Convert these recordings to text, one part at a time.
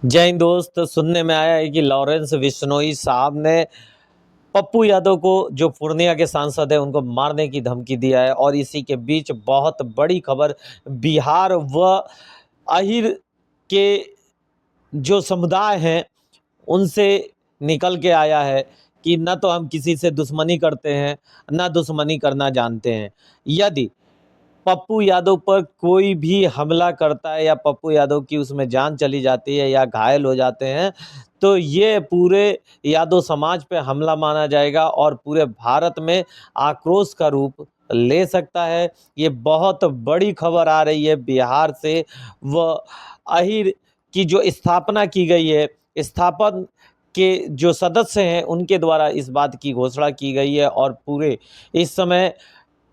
जय हिंद दोस्त। सुनने में आया है कि लॉरेंस बिश्नोई साहब ने पप्पू यादव को, जो पूर्णिया के सांसद है, उनको मारने की धमकी दिया है। और इसी के बीच बहुत बड़ी खबर बिहार व अहिर के जो समुदाय हैं उनसे निकल के आया है कि न तो हम किसी से दुश्मनी करते हैं, न दुश्मनी करना जानते हैं। यदि पप्पू यादव पर कोई भी हमला करता है या पप्पू यादव की उसमें जान चली जाती है या घायल हो जाते हैं, तो ये पूरे यादव समाज पे हमला माना जाएगा और पूरे भारत में आक्रोश का रूप ले सकता है। ये बहुत बड़ी खबर आ रही है बिहार से। व अहिर की जो स्थापना की गई है, स्थापन के जो सदस्य हैं उनके द्वारा इस बात की घोषणा की गई है। और पूरे इस समय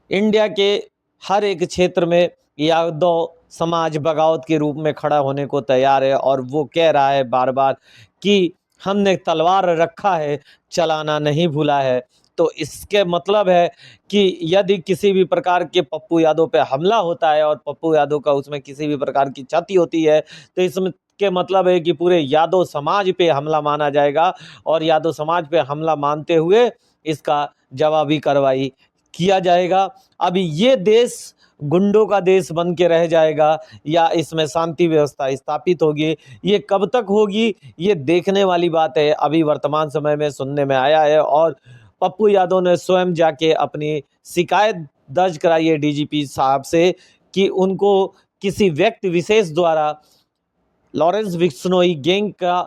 इंडिया के हर एक क्षेत्र में यादव समाज बगावत के रूप में खड़ा होने को तैयार है। और वो कह रहा है बार बार कि हमने तलवार रखा है, चलाना नहीं भूला है। तो इसके मतलब है कि यदि किसी भी प्रकार के पप्पू यादव पे हमला होता है और पप्पू यादव का उसमें किसी भी प्रकार की क्षति होती है, तो इसमें के मतलब है कि पूरे यादव समाज पे हमला माना जाएगा। और यादव समाज पे हमला मानते हुए इसका जवाबी कार्रवाई किया जाएगा। अभी ये देश गुंडों का देश बन के रह जाएगा या इसमें शांति व्यवस्था स्थापित होगी, ये कब तक होगी, ये देखने वाली बात है। अभी वर्तमान समय में सुनने में आया है और पप्पू यादव ने स्वयं जाके अपनी शिकायत दर्ज कराई है डीजीपी साहब से कि उनको किसी व्यक्ति विशेष द्वारा लॉरेंस बिश्नोई गैंग का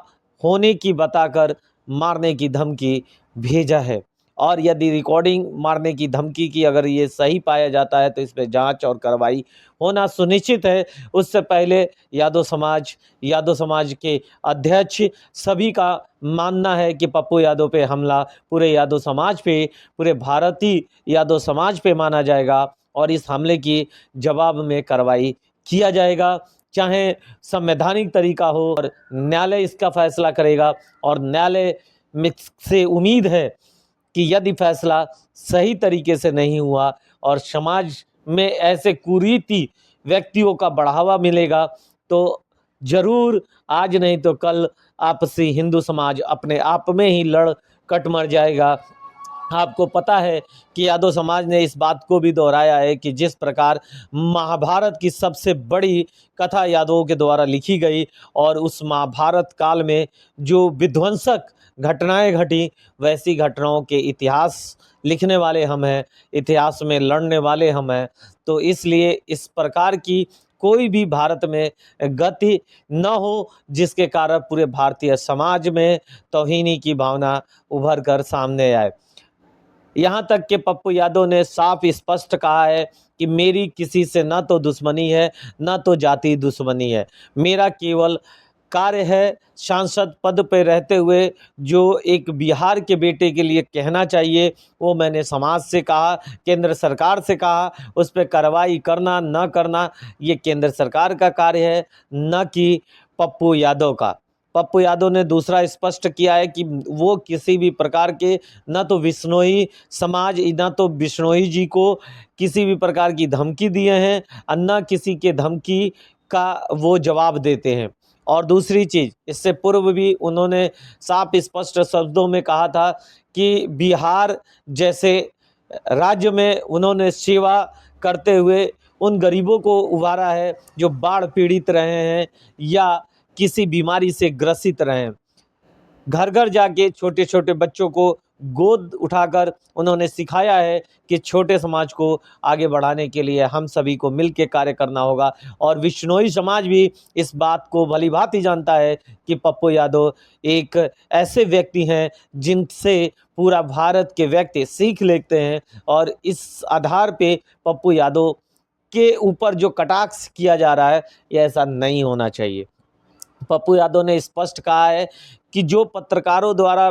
होने की बताकर मारने की धमकी भेजा है। और यदि रिकॉर्डिंग मारने की धमकी की अगर ये सही पाया जाता है तो इस पे जांच और कार्रवाई होना सुनिश्चित है। उससे पहले यादव समाज के अध्यक्ष सभी का मानना है कि पप्पू यादव पे हमला पूरे यादव समाज पे, पूरे भारतीय यादव समाज पे माना जाएगा और इस हमले की जवाब में कार्रवाई किया जाएगा, चाहे संवैधानिक तरीका हो। और न्यायालय इसका फैसला करेगा। और न्यायालय में से उम्मीद है कि यदि फैसला सही तरीके से नहीं हुआ और समाज में ऐसे कुरीति व्यक्तियों का बढ़ावा मिलेगा, तो जरूर आज नहीं तो कल आपसी हिंदू समाज अपने आप में ही लड़ कट मर जाएगा। आपको पता है कि यादव समाज ने इस बात को भी दोहराया है कि जिस प्रकार महाभारत की सबसे बड़ी कथा यादवों के द्वारा लिखी गई और उस महाभारत काल में जो विध्वंसक घटनाएं घटी, वैसी घटनाओं के इतिहास लिखने वाले हम हैं, इतिहास में लड़ने वाले हम हैं। तो इसलिए इस प्रकार की कोई भी भारत में गति न हो जिसके कारण पूरे भारतीय समाज में तौहीनी की भावना उभर कर सामने आए। यहाँ तक कि पप्पू यादव ने साफ स्पष्ट कहा है कि मेरी किसी से ना तो दुश्मनी है, ना तो जाति दुश्मनी है। मेरा केवल कार्य है सांसद पद पर रहते हुए जो एक बिहार के बेटे के लिए कहना चाहिए, वो मैंने समाज से कहा, केंद्र सरकार से कहा। उस पर कार्रवाई करना न करना ये केंद्र सरकार का कार्य है, न कि पप्पू यादव का। पप्पू यादव ने दूसरा स्पष्ट किया है कि वो किसी भी प्रकार के न तो बिश्नोई समाज, न तो बिश्नोई जी को किसी भी प्रकार की धमकी दिए हैं और न किसी के धमकी का वो जवाब देते हैं। और दूसरी चीज़, इससे पूर्व भी उन्होंने साफ स्पष्ट शब्दों में कहा था कि बिहार जैसे राज्य में उन्होंने सेवा करते हुए उन गरीबों को उबारा है जो बाढ़ पीड़ित रहे हैं या किसी बीमारी से ग्रसित रहे हैं। घर घर जाके छोटे छोटे बच्चों को गोद उठाकर उन्होंने सिखाया है कि छोटे समाज को आगे बढ़ाने के लिए हम सभी को मिल के कार्य करना होगा। और बिश्नोई समाज भी इस बात को भली भांति जानता है कि पप्पू यादव एक ऐसे व्यक्ति हैं जिनसे पूरा भारत के व्यक्ति सीख लेते हैं। और इस आधार पे पप्पू यादव के ऊपर जो कटाक्ष किया जा रहा है, ये ऐसा नहीं होना चाहिए। पप्पू यादव ने स्पष्ट कहा है कि जो पत्रकारों द्वारा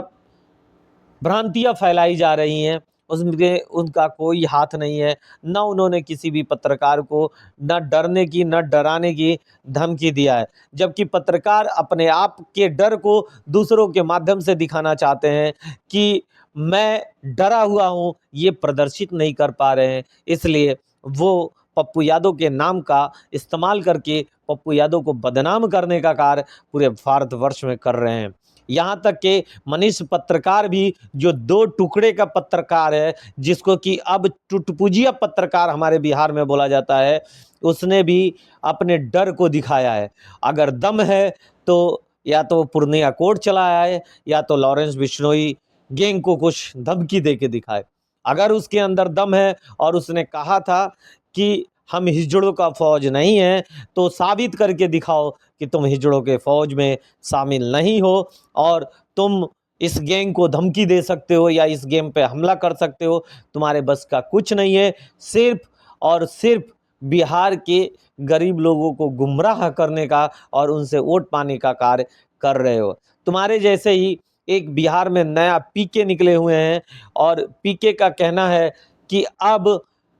भ्रांतियां फैलाई जा रही हैं उसमें उनका कोई हाथ नहीं है। न उन्होंने किसी भी पत्रकार को न डरने की न डराने की धमकी दिया है, जबकि पत्रकार अपने आप के डर को दूसरों के माध्यम से दिखाना चाहते हैं कि मैं डरा हुआ हूँ, ये प्रदर्शित नहीं कर पा रहे हैं। इसलिए वो पप्पू यादव के नाम का इस्तेमाल करके पप्पू यादव को बदनाम करने का कार्य पूरे भारतवर्ष में कर रहे हैं। यहाँ तक कि मनीष पत्रकार भी, जो 2 टुकड़े का पत्रकार है, जिसको कि अब टुटपुजिया पत्रकार हमारे बिहार में बोला जाता है, उसने भी अपने डर को दिखाया है। अगर दम है तो या तो पूर्णिया कोर्ट चला आए या तो लॉरेंस बिश्नोई गैंग को कुछ धमकी दे के दिखाए। अगर उसके अंदर दम है और उसने कहा था कि हम हिजड़ों का फौज नहीं है, तो साबित करके दिखाओ कि तुम हिजड़ों के फौज में शामिल नहीं हो और तुम इस गैंग को धमकी दे सकते हो या इस गैंग पे हमला कर सकते हो। तुम्हारे बस का कुछ नहीं है। सिर्फ और सिर्फ बिहार के गरीब लोगों को गुमराह करने का और उनसे वोट पाने का कार्य कर रहे हो। तुम्हारे जैसे ही एक बिहार में नया पीके निकले हुए हैं और पीके का कहना है कि अब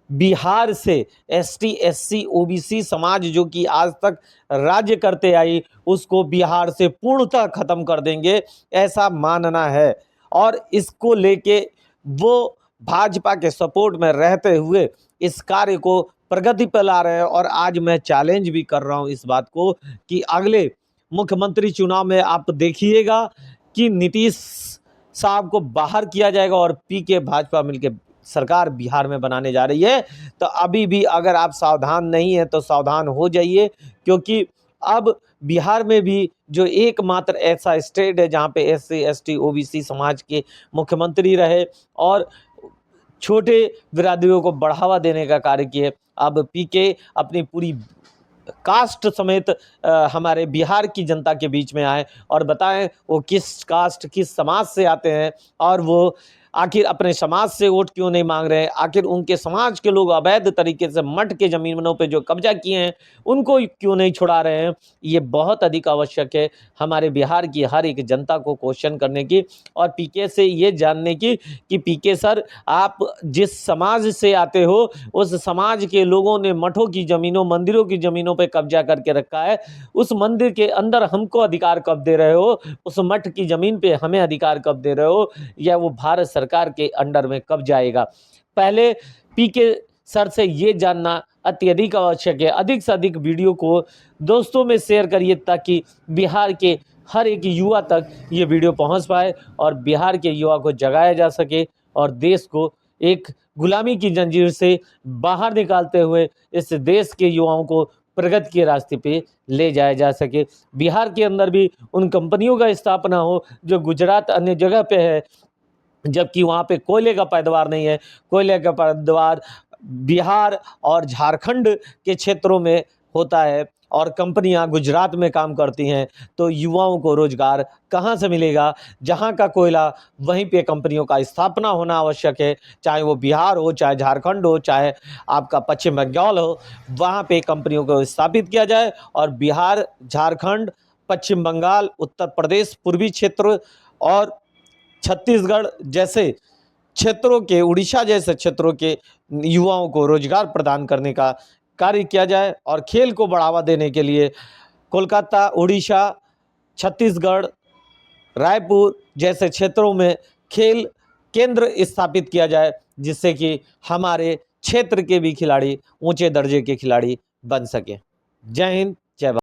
बिहार से एसटी, एससी, ओबीसी समाज जो कि आज तक राज्य करते आई, उसको बिहार से पूर्णतः खत्म कर देंगे, ऐसा मानना है। और इसको लेके वो भाजपा के सपोर्ट में रहते हुए इस कार्य को प्रगति पर ला रहे हैं। और आज मैं चैलेंज भी कर रहा हूं इस बात को कि अगले मुख्यमंत्री चुनाव में आप देखिएगा कि नीतीश साहब को बाहर किया जाएगा और पीके भाजपा मिलकर सरकार बिहार में बनाने जा रही है। तो अभी भी अगर आप सावधान नहीं है तो सावधान हो जाइए, क्योंकि अब बिहार में भी जो एकमात्र ऐसा स्टेट है जहां पे एससी, एसटी, ओबीसी समाज के मुख्यमंत्री रहे और छोटे बिरादरियों को बढ़ावा देने का कार्य किए, अब पीके अपनी पूरी कास्ट समेत हमारे बिहार की जनता के बीच में आए और बताएं वो किस कास्ट, किस समाज से आते हैं और वो आखिर अपने समाज से वोट क्यों नहीं मांग रहे हैं। आखिर उनके समाज के लोग अवैध तरीके से मठ के जमीनों पे जो कब्जा किए हैं उनको क्यों नहीं छुड़ा रहे हैं। ये बहुत अधिक आवश्यक है हमारे बिहार की हर एक जनता को क्वेश्चन करने की और पीके से ये जानने की कि पीके सर, आप जिस समाज से आते हो उस समाज के लोगों ने मठों की जमीनों, मंदिरों की जमीनों पे कब्जा करके रखा है। उस मंदिर के अंदर हमको अधिकार कब दे रहे हो? उस मठ की जमीन पे हमें अधिकार कब दे रहे हो? या वो भारत सरकार के अंडर में कब जाएगा? पहले पीके सर से ये जानना अत्यधिक आवश्यक है। अधिक से अधिक वीडियो को दोस्तों में शेयर करिए ताकि बिहार के हर एक युवा तक ये वीडियो पहुंच पाए और बिहार के युवा को जगाया जा सके और देश को एक गुलामी की जंजीर से बाहर निकालते हुए इस देश के युवाओं को प्रगति के रास्ते पे ले जाया जा सके। बिहार के अंदर भी उन कंपनियों का स्थापना हो जो गुजरात अन्य जगह पे है, जबकि वहाँ पे कोयले का पैदावार नहीं है। कोयले का पैदावार बिहार और झारखंड के क्षेत्रों में होता है और कंपनियां गुजरात में काम करती हैं। तो युवाओं को रोजगार कहाँ से मिलेगा? जहाँ का कोयला वहीं पे कंपनियों का स्थापना होना आवश्यक है, चाहे वो बिहार हो, चाहे झारखंड हो, चाहे आपका पश्चिम बंगाल हो, वहाँ पे कंपनियों को स्थापित किया जाए। और बिहार, झारखंड, पश्चिम बंगाल, उत्तर प्रदेश, पूर्वी क्षेत्र और छत्तीसगढ़ जैसे क्षेत्रों के, उड़ीसा जैसे क्षेत्रों के युवाओं को रोजगार प्रदान करने का कार्य किया जाए। और खेल को बढ़ावा देने के लिए कोलकाता, उड़ीसा, छत्तीसगढ़, रायपुर जैसे क्षेत्रों में खेल केंद्र स्थापित किया जाए, जिससे कि हमारे क्षेत्र के भी खिलाड़ी ऊंचे दर्जे के खिलाड़ी बन सकें। जय हिंद।